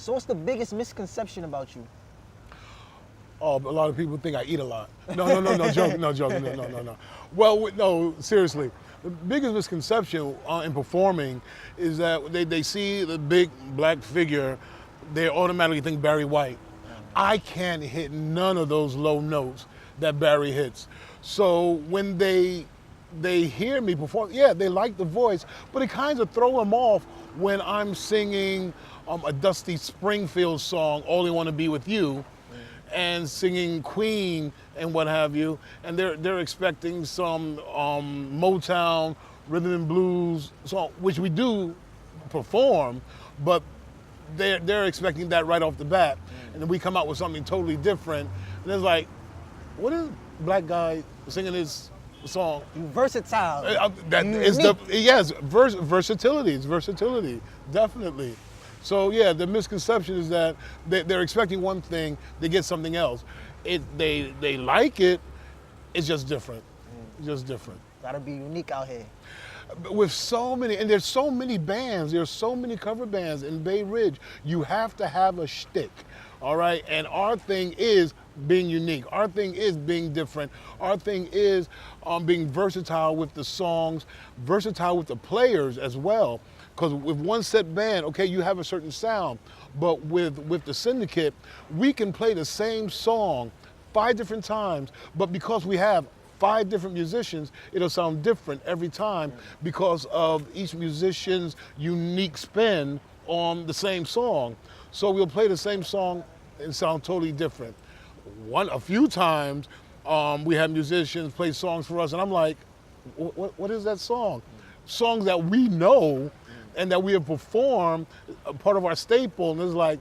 So what's the biggest misconception about you? Oh, a lot of people think I eat a lot. No, joking, no. Well, no, seriously. The biggest misconception in performing is that they see the big black figure, they automatically think Barry White. I can't hit none of those low notes that Barry hits. So when they hear me perform, yeah, they like the voice, but it kind of throw them off when I'm singing a Dusty Springfield song, All I Want to Be With You, and singing Queen and what have you, and they're expecting some Motown rhythm and blues song, which we do perform, but they're expecting that right off the bat, and then we come out with something totally different, and it's like, what is black guy singing this song? You versatile. Versatility. It's versatility, definitely. So yeah, the misconception is that they're expecting one thing, they get something else. They like it, it's just different. It's just different. Gotta be unique out here. With so many, and there's so many bands, there's so many cover bands in Bay Ridge, you have to have a shtick, all right? And our thing is being unique. Our thing is being different. Our thing is being versatile with the songs, versatile with the players as well. Because with one set band, okay, you have a certain sound, but with the syndicate, we can play the same song 5 different times, but because we have 5 different musicians, it'll sound different every time because of each musician's unique spin on the same song. So we'll play the same song and sound totally different. A few times, we have musicians play songs for us, and I'm like, what is that song? Songs that we know and that we have performed, part of our staple, and it's like,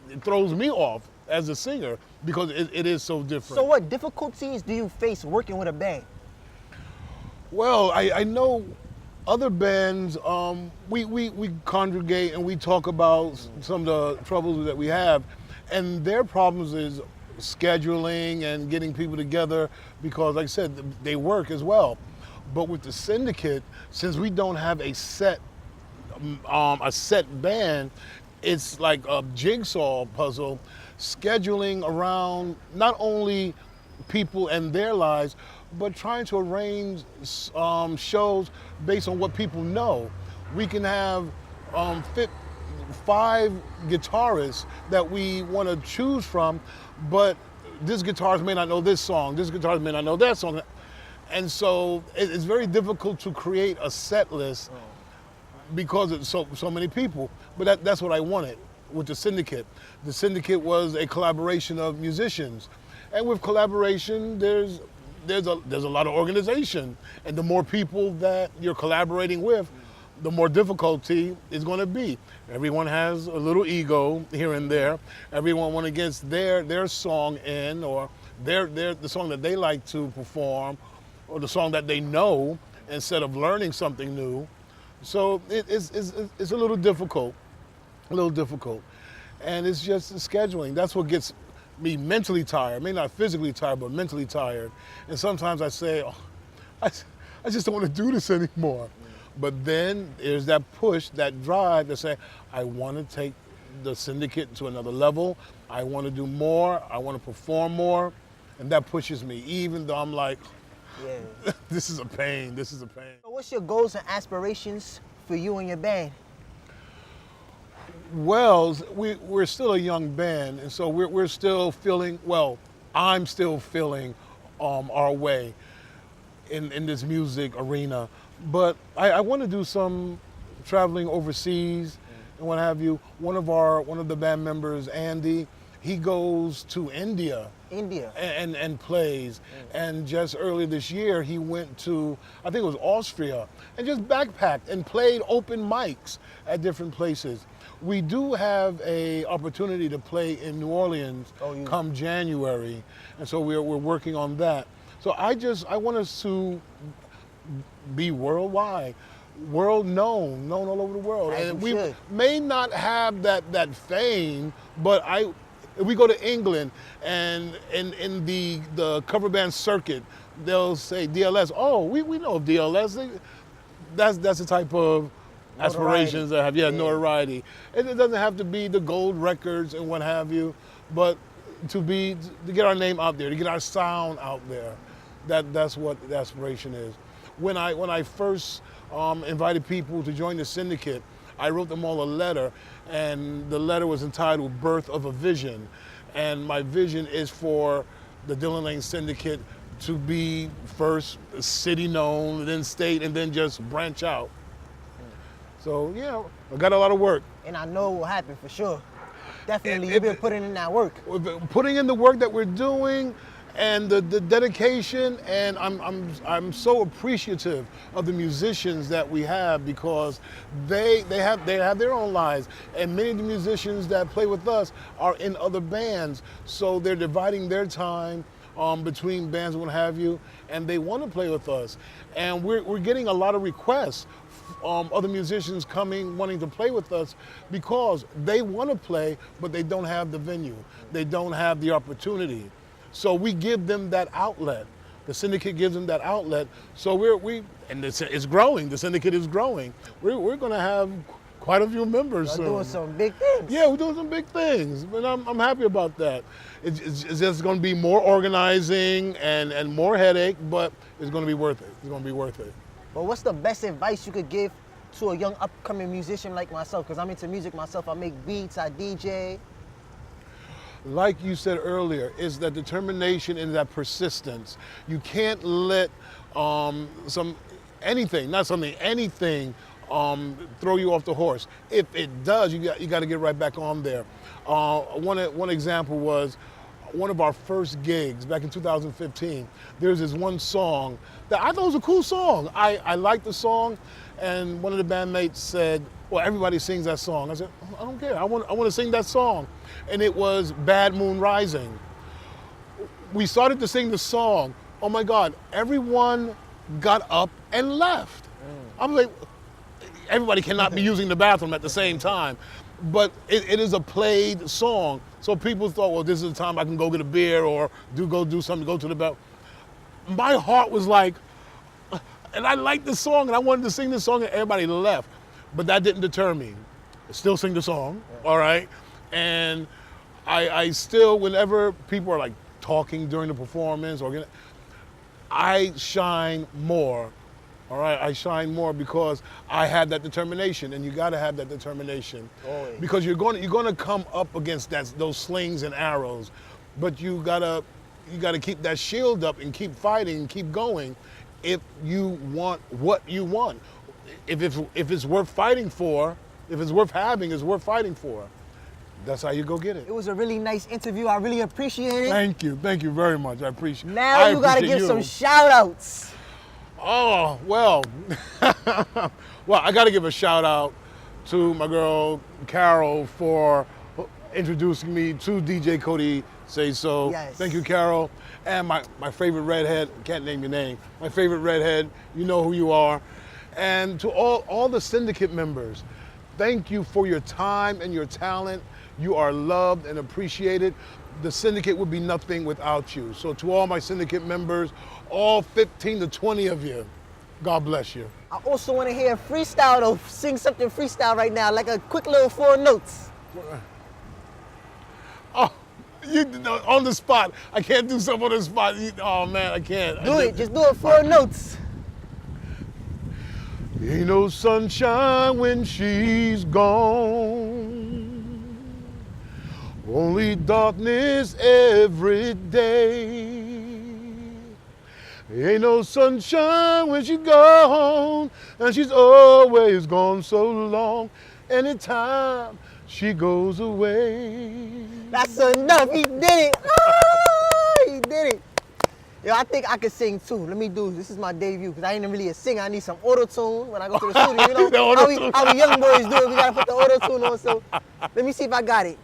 it throws me off as a singer because it is so different. So what difficulties do you face working with a band? Well, I know other bands, we congregate and we talk about some of the troubles that we have, and their problems is scheduling and getting people together because, like I said, they work as well. But with the syndicate, since we don't have a set band, it's like a jigsaw puzzle, scheduling around not only people and their lives, but trying to arrange shows based on what people know. We can have 5 guitarists that we want to choose from, but this guitarist may not know this song, this guitarist may not know that song. And so it's very difficult to create a set list because it's so many people. But that's what I wanted with the syndicate. The syndicate was a collaboration of musicians. And with collaboration, there's a lot of organization. And the more people that you're collaborating with, the more difficulty it's going to be. Everyone has a little ego here and there. Everyone wants to get their song in, or the song that they like to perform, or the song that they know, instead of learning something new. So it's a little difficult, And it's just the scheduling. That's what gets me mentally tired. Maybe not physically tired, but mentally tired. And sometimes I say, oh, I just don't want to do this anymore. But then there's that push, that drive to say, I want to take the syndicate to another level. I want to do more. I want to perform more. And that pushes me, even though I'm like, yeah, this is a pain. So what's your goals and aspirations for you and your band? Well, we're still a young band, and so we're still feeling, well, I'm still feeling our way in this music arena. But I want to do some traveling overseas and what have you. One of the band members, Andy, he goes to India. And plays. And just earlier this year, he went to, I think it was Austria, and just backpacked and played open mics at different places. We do have a opportunity to play in New Orleans come January, and so we're working on that. So I want us to be worldwide, known all over the world. And we may not have that fame, but if we go to England and in the cover band circuit, they'll say DLS. Oh, we know of DLS. That's the type of aspirations that have, Yeah. notoriety. And it doesn't have to be the gold records and what have you, but to get our name out there, to get our sound out there. That's what the aspiration is. When I first invited people to join the syndicate, I wrote them all a letter, and the letter was entitled Birth of a Vision. And my vision is for the Dylan Lane Syndicate to be first city known, then state, and then just branch out. So yeah, I got a lot of work. And I know it will happen for sure. Definitely, you've been putting in that work. Putting in the work that we're doing, and the dedication, and I'm so appreciative of the musicians that we have, because they have their own lives, and many of the musicians that play with us are in other bands, so they're dividing their time between bands and what have you, and they want to play with us, and we're getting a lot of requests. Other musicians coming, wanting to play with us because they want to play, but they don't have the venue. They don't have the opportunity. So we give them that outlet. The syndicate gives them that outlet. So it's growing. The syndicate is growing. We're going to have quite a few members soon. You're doing some big things. Yeah, we're doing some big things, and I'm happy about that. It's just going to be more organizing and more headache, but it's going to be worth it. It's going to be worth it. But what's the best advice you could give to a young upcoming musician like myself? Because I'm into music myself. I make beats, I DJ. Like you said earlier, is that determination and that persistence. You can't let anything throw you off the horse. If it does, you got to get right back on there. One example was one of our first gigs back in 2015. There's this one song that I thought was a cool song. I liked the song, and one of the bandmates said, well, everybody sings that song. I said, I don't care, I want to sing that song. And it was Bad Moon Rising. We started to sing the song. Oh my God, everyone got up and left. I'm like, everybody cannot be using the bathroom at the same time. But it is a played song. So people thought, well, this is the time I can go get a beer or go do something, go to the bathroom. My heart was like, and I liked the song and I wanted to sing the song and everybody left. But that didn't deter me. I still sing the song, all right? And I still, whenever people are like talking during the performance, I shine more. All right, I shine more because I had that determination, and you got to have that determination. Always. Because you're going to come up against those slings and arrows, but you gotta keep that shield up and keep fighting and keep going if you want what you want. If it's worth fighting for, if it's worth having, it's worth fighting for. That's how you go get it. It was a really nice interview. I really appreciate it. Thank you very much. I appreciate it. Now you got to give some shout outs. Oh, well, well, I got to give a shout out to my girl Carol for introducing me to DJ CODAY SAYSO. Yes. Thank you, Carol. And my favorite redhead, can't name your name, my favorite redhead, you know who you are. And to all the syndicate members, thank you for your time and your talent. You are loved and appreciated. The syndicate would be nothing without you. So to all my syndicate members, all 15 to 20 of you, God bless you. I also want to hear a freestyle though. Sing something freestyle right now, like a quick little 4 notes. Oh, on the spot. I can't do something on the spot. Oh man, I can't. Do it, just do it 4 notes. Ain't no sunshine when she's gone. Only darkness every day. Ain't no sunshine when she's gone, and she's always gone so long. Anytime she goes away. That's enough. He did it. Ah, he did it. Yo, I think I could sing too. Let me do this. Is my debut because I ain't really a singer. I need some auto-tune when I go to the studio. You know how we young boys do it. We gotta put the auto-tune on. So let me see if I got it.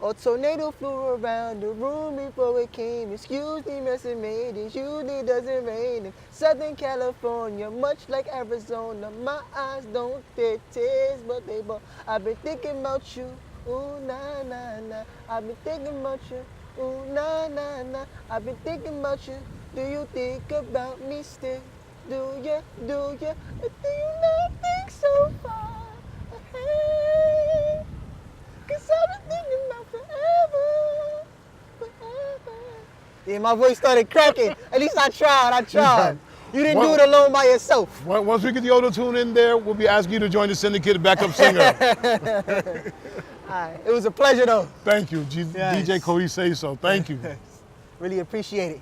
A tornado flew around the room before it came. Excuse me, mess it made. It usually doesn't rain in Southern California, much like Arizona. My eyes don't shed tears, but they ball. I've been thinking about you, ooh, nah, nah, nah. I've been thinking about you, ooh, nah, nah, nah. I've been thinking about you. Do you think about me still? Do you? Do you not think so far? Yeah, my voice started cracking. At least I tried. You didn't do it alone by yourself. Once we get the auto-tune in there, we'll be asking you to join the syndicate backup singer. All right. It was a pleasure, though. Thank you, DJ CODAY Say So. Thank you. Really appreciate it.